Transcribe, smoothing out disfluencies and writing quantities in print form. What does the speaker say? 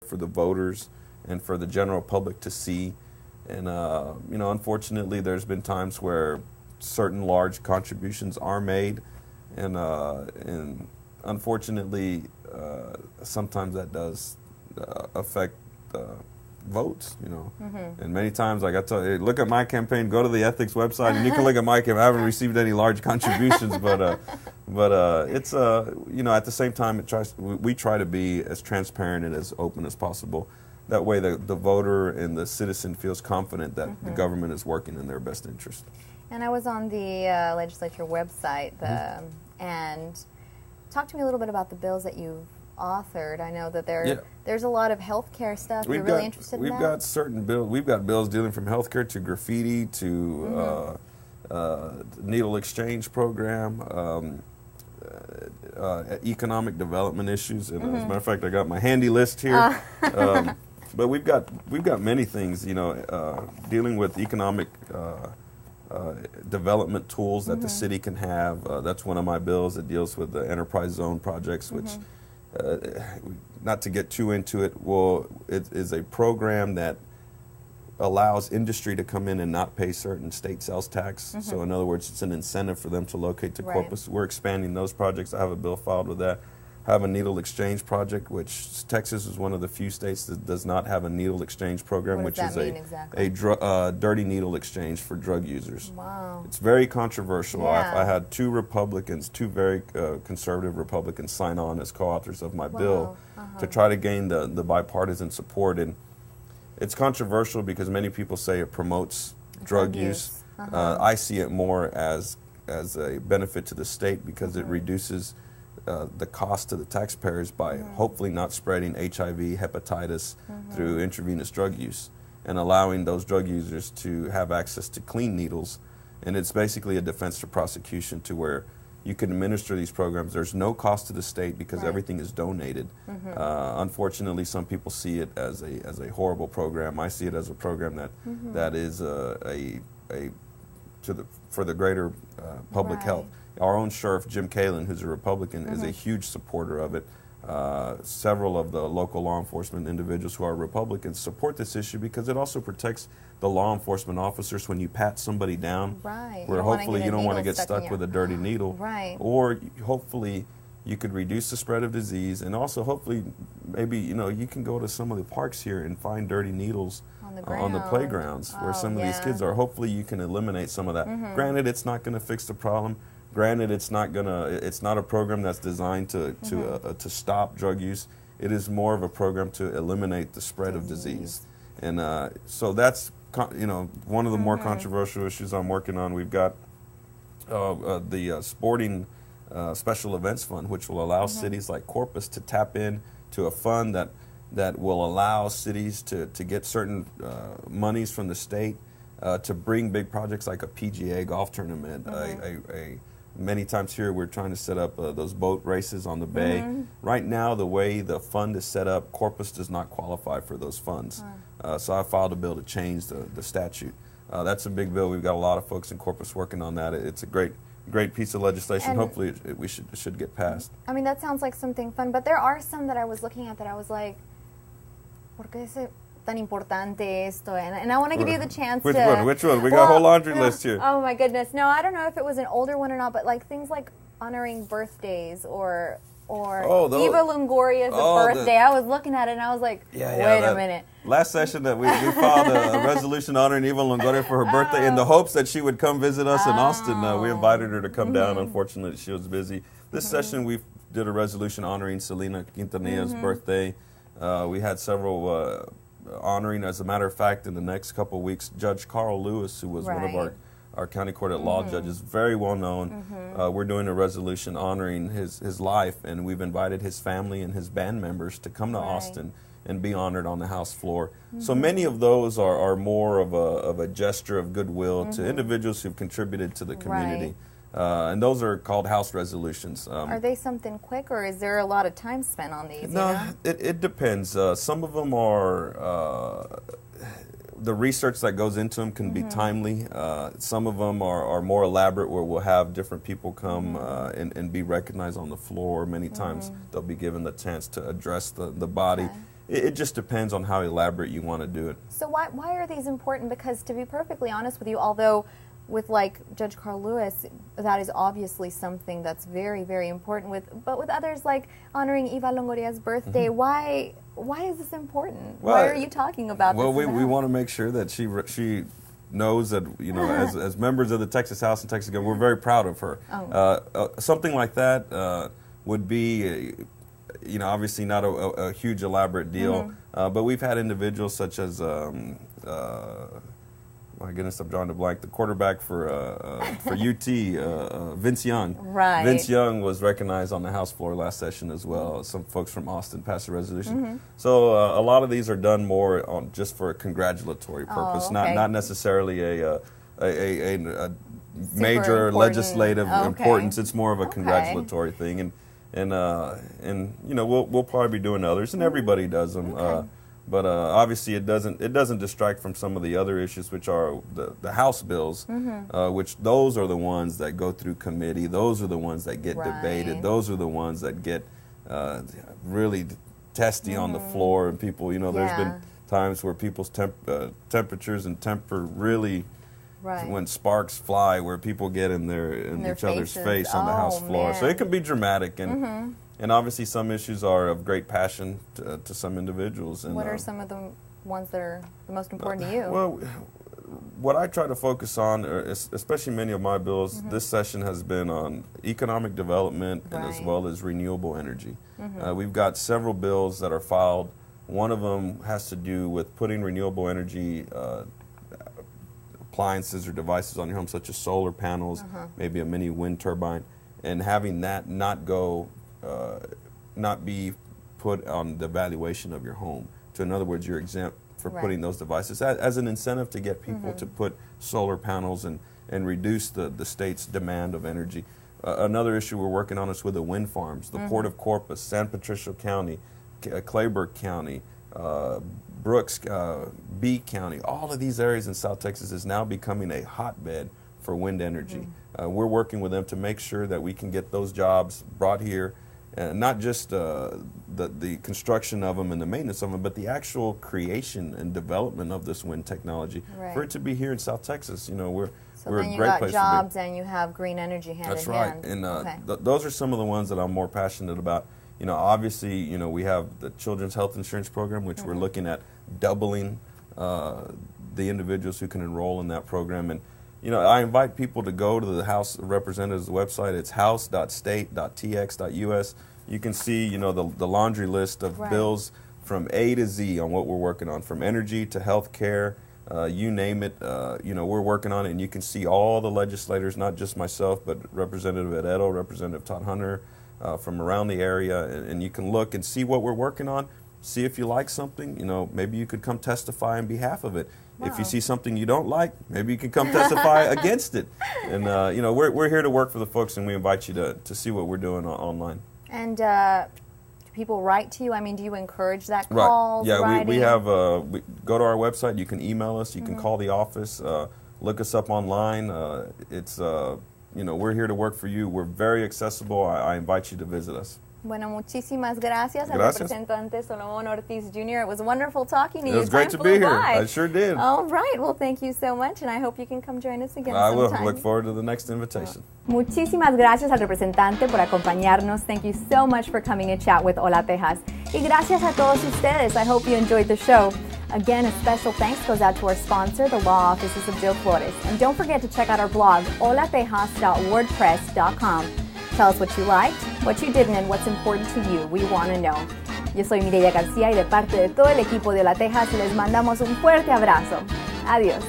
for the voters and for the general public to see. And, unfortunately, there's been times where certain large contributions are made, and unfortunately, sometimes that does affect votes, And many times, like I tell you, look at my campaign, go to the ethics website, and you can look at my campaign. I haven't received any large contributions, but it's, at the same time, we try to be as transparent and as open as possible. That way the voter and the citizen feels confident that the government is working in their best interest. And I was on the legislature website, and talk to me a little bit about the bills that you've authored. I know that there's a lot of healthcare stuff. You're really interested in that? We've got certain bills. We've got bills dealing from healthcare to graffiti to needle exchange program, economic development issues. And as a matter of fact, I got my handy list here. But we've got many things, dealing with economic development tools that the city can have. That's one of my bills that deals with the enterprise zone projects, which, not to get too into it, it is a program that allows industry to come in and not pay certain state sales tax. So in other words, it's an incentive for them to locate to Corpus. We're expanding those projects. I have a bill filed with that. I have a needle exchange project, which Texas is one of the few states that does not have a needle exchange program, which is a dirty needle exchange for drug users. Wow. It's very controversial. Yeah. I had two very conservative Republicans sign on as co-authors of my bill to try to gain the bipartisan support. And it's controversial because many people say it promotes drug use. I see it more as a benefit to the state because it reduces the cost to the taxpayers by hopefully not spreading HIV, hepatitis through intravenous drug use, and allowing those drug users to have access to clean needles. And it's basically a defense to prosecution to where you can administer these programs. There's no cost to the state because everything is donated. Unfortunately, some people see it as a horrible program. I see it as a program that is for the greater public health. Our own sheriff, Jim Kalin, who's a Republican, is a huge supporter of it. Several of the local law enforcement individuals who are Republicans support this issue because it also protects the law enforcement officers when you pat somebody down, where hopefully you don't want to get stuck with a dirty needle. Or hopefully you could reduce the spread of disease, and also hopefully maybe you can go to some of the parks here and find dirty needles on the playgrounds where some of these kids are. Hopefully you can eliminate some of that. Granted, it's not going to fix the problem. Granted, it's not a program that's designed to stop drug use. It is more of a program to eliminate the spread of disease. And so that's one of the more controversial issues I'm working on. We've got the sporting special events fund, which will allow cities like Corpus to tap in to a fund that will allow cities to get certain monies from the state to bring big projects like a PGA golf tournament. Many times here we're trying to set up those boat races on the bay. Right now, the way the fund is set up, Corpus does not qualify for those funds. So I filed a bill to change the statute. That's a big bill. We've got a lot of folks in Corpus working on that. It's a great piece of legislation. And hopefully it should get passed. I mean, that sounds like something fun, but there are some that I was looking at that I was like, ¿por qué es tan importante esto? And I want to give you the chance Which one? We got a whole laundry list here. Oh my goodness. No, I don't know if it was an older one or not, but like things like honoring birthdays or Eva Longoria's birthday. I was looking at it and I was like, wait a minute. Last session that we filed a resolution honoring Eva Longoria for her birthday in the hopes that she would come visit us in Austin. We invited her to come down. Unfortunately, she was busy. This session we did a resolution honoring Selena Quintanilla's birthday. We had several honoring. As a matter of fact, in the next couple of weeks, Judge Carl Lewis, who was one of our county court at law judges, very well known. We're doing a resolution honoring his life, and we've invited his family and his band members to come to Austin and be honored on the House floor. So many of those are more of a gesture of goodwill to individuals who've contributed to the community. And those are called House resolutions. Are they something quick, or is there a lot of time spent on these? No, it depends. Some of them are, the research that goes into them can be timely. Some of them are more elaborate, where we'll have different people come and be recognized on the floor. Many times they'll be given the chance to address the body. it just depends on how elaborate you want to do it. So why are these important? Because to be perfectly honest with you, although with like Judge Carl Lewis, that is obviously something that's very, very important. But with others like honoring Eva Longoria's birthday, why is this important? Well, why are you talking about this? Well, we want to make sure that she knows that, you know, as members of the Texas House and Texas Government, we're very proud of her. Something like that would be, you know, obviously not a huge elaborate deal, but we've had individuals such as, my goodness, I'm drawing a blank, the quarterback for UT, Vince Young. Right. Vince Young was recognized on the House floor last session as well. Some folks from Austin passed a resolution. So a lot of these are done more on just for a congratulatory purpose, not necessarily a major legislative importance. It's more of a congratulatory thing, and you know, we'll probably be doing others, and everybody does them. But obviously, it doesn't distract from some of the other issues, which are the House bills, which those are the ones that go through committee. Those are the ones that get debated. Those are the ones that get really testy on the floor. And people, you know, there's been times where people's temperatures and temper really, when sparks fly, where people get in each other's face on the House floor. So it can be dramatic, and obviously some issues are of great passion to some individuals. And what are some of the ones that are the most important to you? Well, what I try to focus on, especially many of my bills, this session has been on economic development and as well as renewable energy. We've got several bills that are filed. One of them has to do with putting renewable energy appliances or devices on your home, such as solar panels, maybe a mini wind turbine, and having that not be put on the valuation of your home. So in other words, you're exempt for putting those devices as an incentive to get people to put solar panels and reduce the state's demand of energy. Another issue we're working on is with the wind farms. The Port of Corpus, San Patricio County, Clayburgh County, Brooks, B County, all of these areas in South Texas is now becoming a hotbed for wind energy. We're working with them to make sure that we can get those jobs brought here, not just the construction of them and the maintenance of them, but the actual creation and development of this wind technology for it to be here in South Texas. You know, we're a great place to be. So then you got jobs and you have green energy hand in hand. That's right, and those are some of the ones that I'm more passionate about. You know, obviously, you know, we have the Children's Health Insurance Program, which we're looking at doubling the individuals who can enroll in that program. And you know, I invite people to go to the House of Representatives website. It's house.state.tx.us. You can see, you know, the laundry list of bills from A to Z on what we're working on, from energy to health care, you name it. You know, we're working on it, and you can see all the legislators, not just myself, but Representative Ed Edo, Representative Todd Hunter, from around the area, and you can look and see what we're working on. See if you like something. You know, maybe you could come testify on behalf of it. If you see something you don't like, maybe you can come testify against it. And you know, we're here to work for the folks, and we invite you to see what we're doing online. And do people write to you? I mean, do you encourage that call? Right. Yeah, we have. Go to our website. You can email us. You can call the office. Look us up online. It's you know, we're here to work for you. We're very accessible. I invite you to visit us. Bueno, muchísimas gracias al representante Solomon Ortiz Jr. It was wonderful talking to you. It was great to be here. I sure did. All right. Well, thank you so much, and I hope you can come join us again I sometime. will. Look forward to the next invitation. Muchísimas gracias al representante por acompañarnos. Thank you so much for coming to chat with Hola Tejas. Y gracias a todos ustedes. I hope you enjoyed the show. Again, a special thanks goes out to our sponsor, the Law Offices of Joe Flores. And don't forget to check out our blog, holatejas.wordpress.com. Tell us what you liked, what you didn't, and what's important to you. We want to know. Yo soy Mireya Garcia y de parte de todo el equipo de Hola Tejas les mandamos un fuerte abrazo. Adiós.